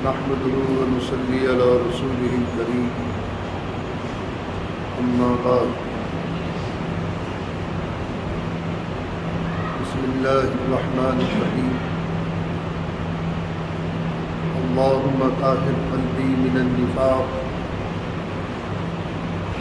نحمده ونصلي على رسوله الكريم أما بعد بسم الله الرحمن الرحيم اللهم طهر قلبي من النفاق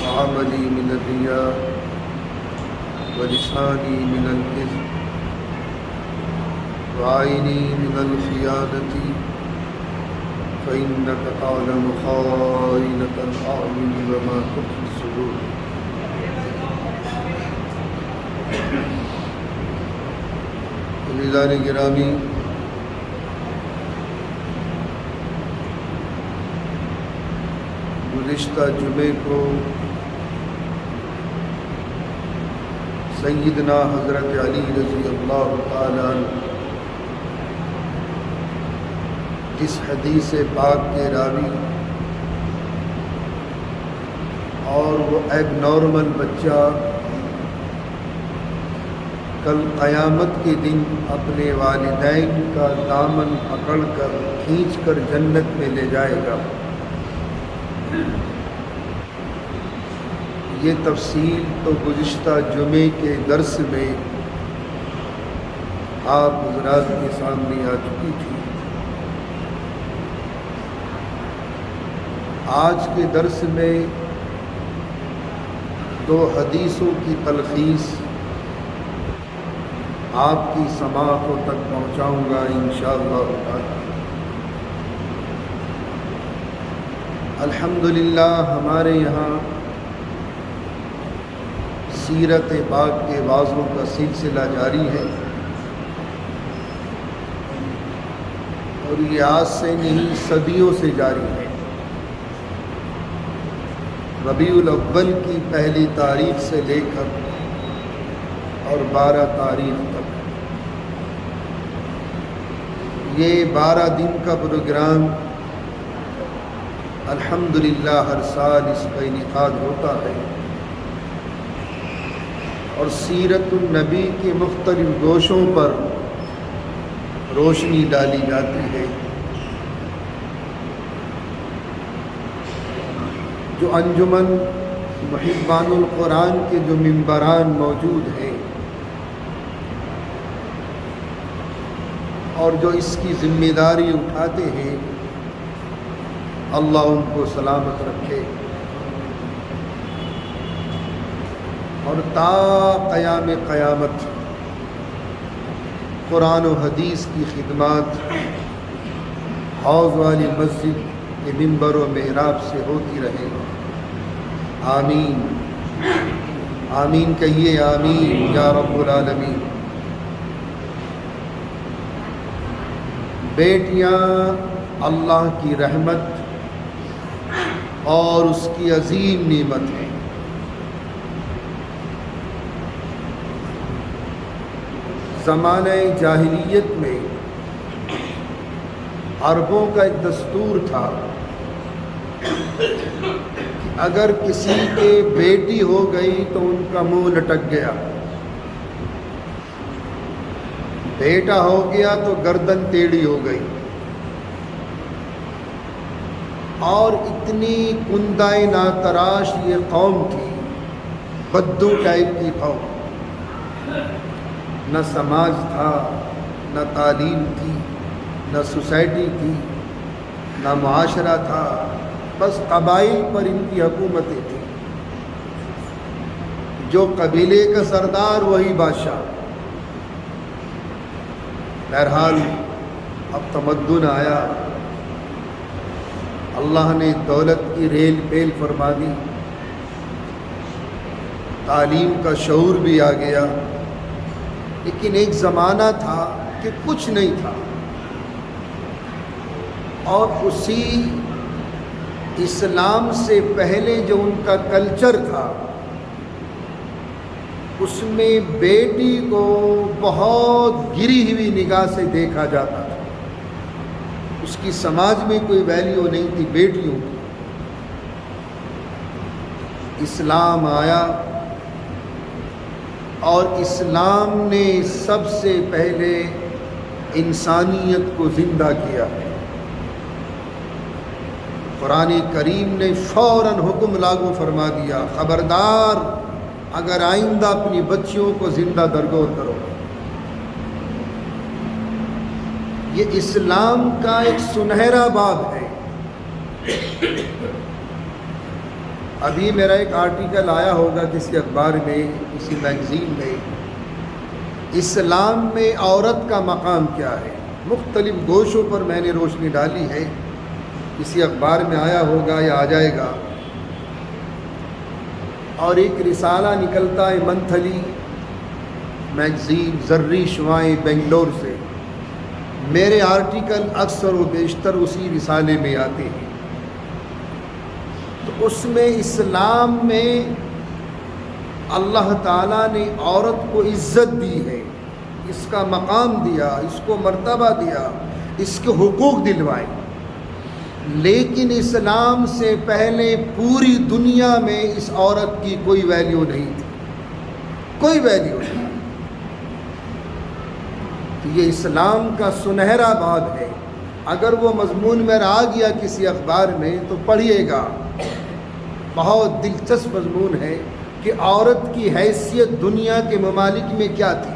وعملي من الرياء ولساني من الكذب وعيني من الخيانة فإنك تعلم خائنة الأعين وما تخفي الصدور. عزیزان گرامی، گزشتہ جمعے کو سیدنا حضرت علی رضی اللہ تعالیٰ عنہ اس حدیث پاک کے راوی اور وہ ایک نارمل بچہ کل قیامت کے دن اپنے والدین کا دامن پکڑ کر کھینچ کر جنت میں لے جائے گا. یہ تفصیل تو گزشتہ جمعے کے درس میں آپ حضرات کے سامنے آ چکی تھی. آج کے درس میں دو حدیثوں کی تلخیص آپ کی سماعتوں تک پہنچاؤں گا انشاءاللہ تعالی. الحمدللہ ہمارے یہاں سیرت پاک کے واعظوں کا سلسلہ جاری ہے اور یہ آج سے نہیں صدیوں سے جاری ہے. ربیع الاول کی پہلی تاریخ سے لے کر اور 12 تاریخ تک یہ 12 دن کا پروگرام الحمدللہ ہر سال اس کا انعقاد ہوتا ہے اور سیرت النبی کے مختلف گوشوں پر روشنی ڈالی جاتی ہے. جو انجمن محبان القرآن کے جو ممبران موجود ہیں اور جو اس کی ذمہ داری اٹھاتے ہیں، اللہ ان کو سلامت رکھے اور تا قیام قیامت قرآن و حدیث کی خدمات حوض والی مسجد کے منبر و محراب سے ہوتی رہے. آمین آمین کہیے، آمین یا رب العالمین. بیٹیاں اللہ کی رحمت اور اس کی عظیم نعمت ہے. زمانہ جاہلیت میں عربوں کا ایک دستور تھا کہ اگر کسی کے بیٹی ہو گئی تو ان کا منہ لٹک گیا، بیٹا ہو گیا تو گردن ٹیڑھی ہو گئی. اور اتنی کندائے ناتراش یہ قوم تھی، بدو ٹائپ کی قوم. نہ سماج تھا، نہ تعلیم تھی، نہ سوسائٹی تھی، نہ معاشرہ تھا، بس قبائل پر ان کی حکومتیں تھیں. جو قبیلے کا سردار وہی بادشاہ. بہرحال اب تمدن آیا، اللہ نے دولت کی ریل پیل فرما دی، تعلیم کا شعور بھی آ گیا. لیکن ایک زمانہ تھا کہ کچھ نہیں تھا اور اسی اسلام سے پہلے جو ان کا کلچر تھا اس میں بیٹی کو بہت گری ہوئی نگاہ سے دیکھا جاتا تھا. اس کی سماج میں کوئی ویلیو نہیں تھی بیٹیوں کی. اسلام آیا اور اسلام نے سب سے پہلے انسانیت کو زندہ کیا. قرآن کریم نے فوراً حکم لاگو فرما دیا، خبردار اگر آئندہ اپنی بچیوں کو زندہ درگور کرو۔ یہ اسلام کا ایک سنہرا باب ہے۔ ابھی میرا ایک آرٹیکل آیا ہوگا کسی اخبار میں، کسی میگزین میں، اسلام میں عورت کا مقام کیا ہے۔ مختلف گوشوں پر میں نے روشنی ڈالی ہے، کسی اخبار میں آیا ہوگا یا آ جائے گا۔ اور ایک رسالہ نکلتا ہے منتھلی میگزین زرعی شعاعیں بنگلور سے، میرے آرٹیکل اکثر و بیشتر اسی رسالے میں آتے ہیں۔ تو اس میں اسلام میں اللہ تعالیٰ نے عورت کو عزت دی ہے، اس کا مقام دیا، اس کو مرتبہ دیا، اس کے حقوق دلوائے۔ لیکن اسلام سے پہلے پوری دنیا میں اس عورت کی کوئی ویلیو نہیں تھی، کوئی ویلیو نہیں۔ تو یہ اسلام کا سنہرا باب ہے۔ اگر وہ مضمون میرا آ گیا کسی اخبار میں تو پڑھیے گا، بہت دلچسپ مضمون ہے کہ عورت کی حیثیت دنیا کے ممالک میں کیا تھی۔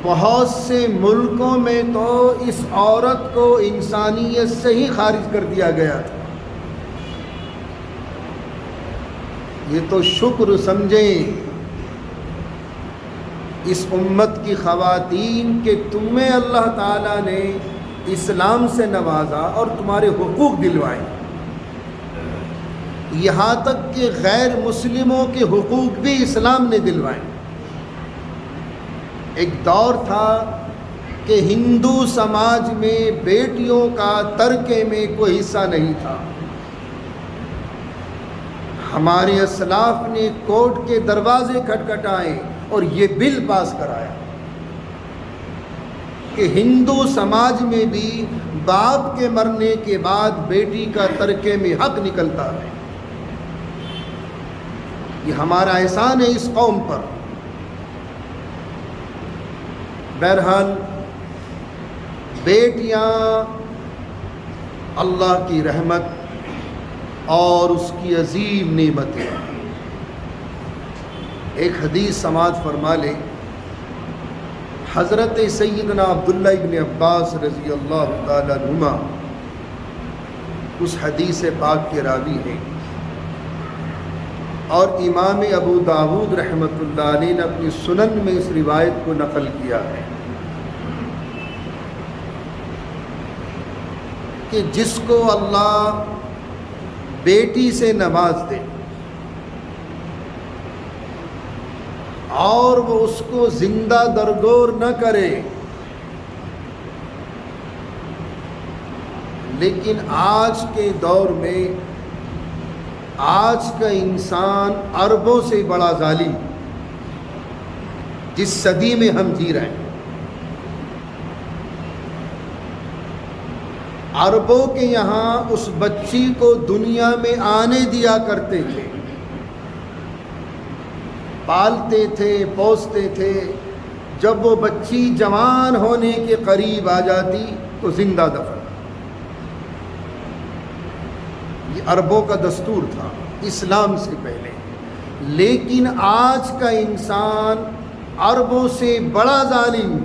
بہت سے ملکوں میں تو اس عورت کو انسانیت سے ہی خارج کر دیا گیا تھا۔ یہ تو شکر سمجھیں اس امت کی خواتین کہ تمہیں اللہ تعالیٰ نے اسلام سے نوازا اور تمہارے حقوق دلوائے، یہاں تک کہ غیر مسلموں کے حقوق بھی اسلام نے دلوائے۔ ایک دور تھا کہ ہندو سماج میں بیٹیوں کا ترکے میں کوئی حصہ نہیں تھا۔ ہمارے اسلاف نے کورٹ کے دروازے کھٹکھٹائے اور یہ بل پاس کرایا کہ ہندو سماج میں بھی باپ کے مرنے کے بعد بیٹی کا ترکے میں حق نکلتا ہے۔ یہ ہمارا احسان ہے اس قوم پر۔ بہرحال بیٹیاں اللہ کی رحمت اور اس کی عظیم نعمت ہے۔ ایک حدیث سماعت فرما لے، حضرت سیدنا عبداللہ ابن عباس رضی اللہ تعالیٰ عنہما اس حدیث پاک کے راوی ہیں، اور امام ابو داود رحمۃ اللہ علیہ نے اپنی سنن میں اس روایت کو نقل کیا ہے کہ جس کو اللہ بیٹی سے نواز دے اور وہ اس کو زندہ درگور نہ کرے، لیکن آج کے دور میں آج کا انسان اربوں سے بڑا ظالم، جس صدی میں ہم جی رہے ہیں، عربوں کے یہاں اس بچی کو دنیا میں آنے دیا کرتے تھے، پالتے تھے، پوستے تھے، جب وہ بچی جوان ہونے کے قریب آ جاتی تو زندہ دفن۔ یہ عربوں کا دستور تھا اسلام سے پہلے، لیکن آج کا انسان عربوں سے بڑا ظالم۔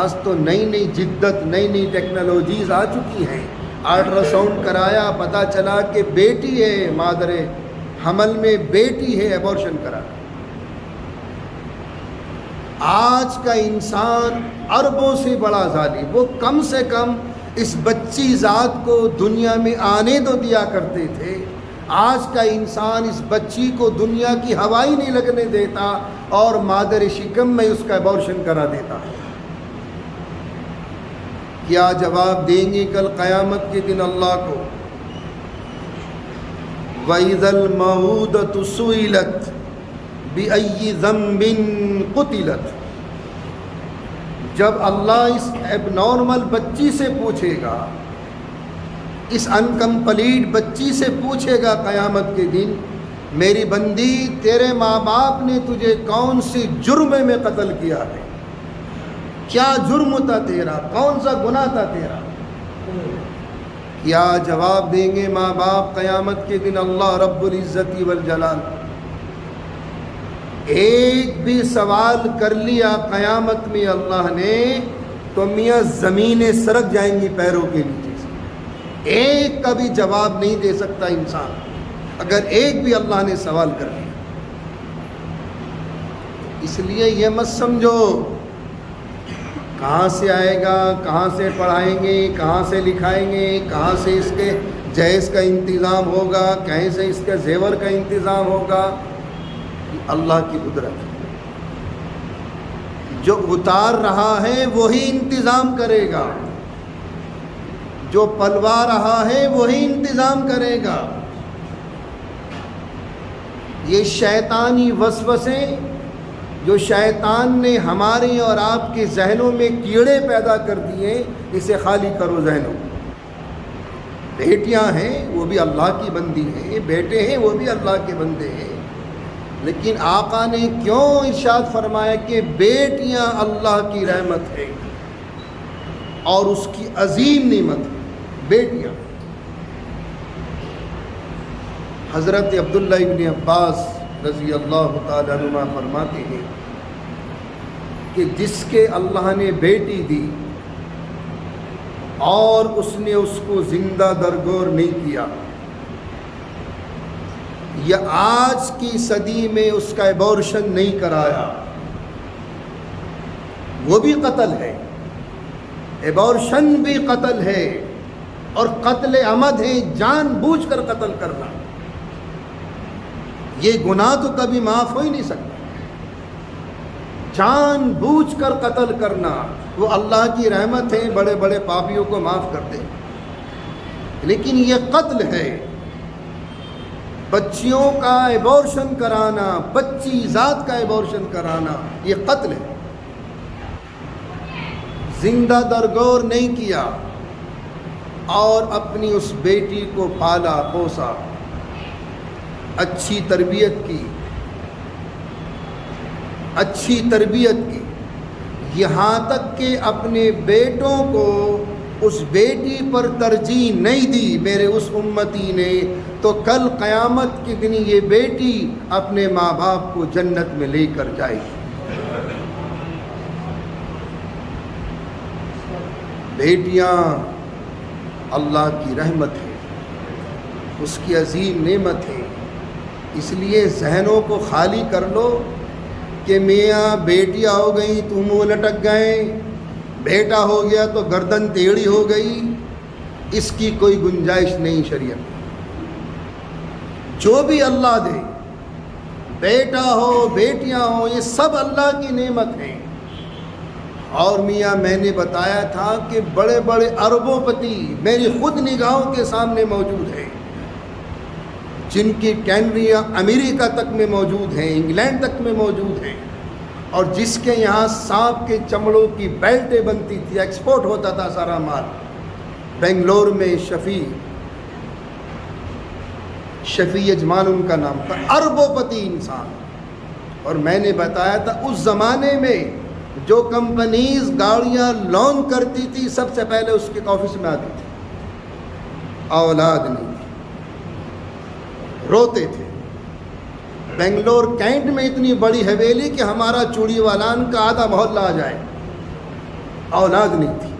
آج تو نئی نئی جدت، نئی نئی ٹیکنالوجیز آ چکی ہیں، الٹرا ساؤنڈ کرایا، پتہ چلا کہ بیٹی ہے، مادر حمل میں بیٹی ہے، ایبورشن کرا۔ آج کا انسان عربوں سے بڑا ظالم، وہ کم سے کم اس بچی ذات کو دنیا میں آنے تو دیا کرتے تھے۔ آج کا انسان اس بچی کو دنیا کی ہوا ہی نہیں لگنے دیتا اور مادر شکم میں اس کا ایبورشن کرا دیتا ہے۔ کیا جواب دیں گے کل قیامت کے دن اللہ کو؟ وَإِذَا الْمَوْءُودَةُ سُئِلَتْ بِأَيِّ ذَنبٍ قُتِلَتْ، جب اللہ اس ایب نارمل بچی سے پوچھے گا، اس انکمپلیٹ بچی سے پوچھے گا قیامت کے دن، میری بندی تیرے ماں باپ نے تجھے کون سی جرم میں قتل کیا ہے، کیا جرم تھا تیرا، کون سا گناہ تھا تیرا، کیا جواب دیں گے ماں باپ قیامت کے دن اللہ رب العزت والجلال؟ ایک بھی سوال کر لیا قیامت میں اللہ نے تو میاں زمینیں سرک جائیں گی پیروں کے نیچے سے. ایک کا بھی جواب نہیں دے سکتا انسان اگر ایک بھی اللہ نے سوال کر لیا. اس لیے یہ مت سمجھو کہاں سے آئے گا، کہاں سے پڑھائیں گے، کہاں سے لکھائیں گے، کہاں سے اس کے جہیز کا انتظام ہوگا، کہیں سے اس کے زیور کا انتظام ہوگا. اللہ کی قدرت ہے. جو اتار رہا ہے وہی انتظام کرے گا، جو پلوا رہا ہے وہی انتظام کرے گا. یہ شیطانی وسوسے جو شیطان نے ہمارے اور آپ کے ذہنوں میں کیڑے پیدا کر دیے، اسے خالی کرو ذہنوں. بیٹیاں ہیں وہ بھی اللہ کی بندی ہیں، بیٹے ہیں وہ بھی اللہ کے بندے ہیں، لیکن آقا نے کیوں ارشاد فرمایا کہ بیٹیاں اللہ کی رحمت ہے اور اس کی عظیم نعمت ہے. بیٹیاں. حضرت عبداللہ ابن عباس رضی اللہ تعالی عنہ فرماتے ہیں کہ جس کے اللہ نے بیٹی دی اور اس نے اس کو زندہ درگور نہیں کیا، یا آج کی صدی میں اس کا ایبورشن نہیں کرایا، وہ بھی قتل ہے. ایبورشن بھی قتل ہے اور قتل عمد ہے، جان بوجھ کر قتل کرنا. یہ گناہ تو کبھی معاف ہو ہی نہیں سکتا. جان بوجھ کر قتل کرنا وہ اللہ کی رحمت ہے، بڑے بڑے پاپیوں کو معاف کر دے، لیکن یہ قتل ہے. بچیوں کا ایبورشن کرانا، بچی ذات کا ایبورشن کرانا، یہ قتل ہے. زندہ درگور نہیں کیا اور اپنی اس بیٹی کو پالا پوسا، اچھی تربیت کی، یہاں تک کہ اپنے بیٹوں کو اس بیٹی پر ترجیح نہیں دی میرے اس امتی نے، تو کل قیامت کے دن یہ بیٹی اپنے ماں باپ کو جنت میں لے کر جائے گی. بیٹیاں اللہ کی رحمت ہے، اس کی عظیم نعمت ہے. اس لیے ذہنوں کو خالی کر لو کہ میاں بیٹیاں ہو گئی تو منہ لٹک گئے، بیٹا ہو گیا تو گردن ٹیڑھی ہو گئی. اس کی کوئی گنجائش نہیں شریعت میں. جو بھی اللہ دے، بیٹا ہو بیٹیاں ہو، یہ سب اللہ کی نعمت ہیں. اور میاں میں نے بتایا تھا کہ بڑے بڑے اربوں پتی میری خود نگاہوں کے سامنے موجود ہیں، جن کی کینریاں امریکہ تک میں موجود ہیں، انگلینڈ تک میں موجود ہیں، اور جس کے یہاں سانپ کے چمڑوں کی بیلٹیں بنتی تھی، ایکسپورٹ ہوتا تھا سارا مال. بنگلور میں شفیع یجمان ان کا نام تھا، اربوں پتی انسان. اور میں نے بتایا تھا اس زمانے میں جو کمپنیز گاڑیاں لون کرتی تھی سب سے پہلے اس کے آفس میں آتی تھی. اولاد نہیں تھی، روتے تھے. بنگلور کینٹ میں اتنی بڑی حویلی کہ ہمارا چوڑی والان کا آدھا محلہ آ جائے، اولاد نہیں تھی.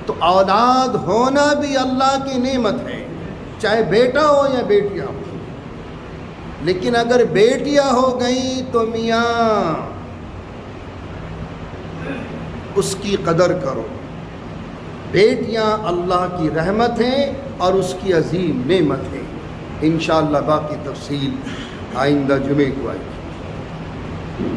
تو اولاد ہونا بھی اللہ کی نعمت ہے، چاہے بیٹا ہو یا بیٹیاں ہو. لیکن اگر بیٹیاں ہو گئیں تو میاں اس کی قدر کرو. بیٹیاں اللہ کی رحمت ہیں اور اس کی عظیم نعمت ہے. انشاءاللہ باقی تفصیل آئندہ جمعے کو آئے گی.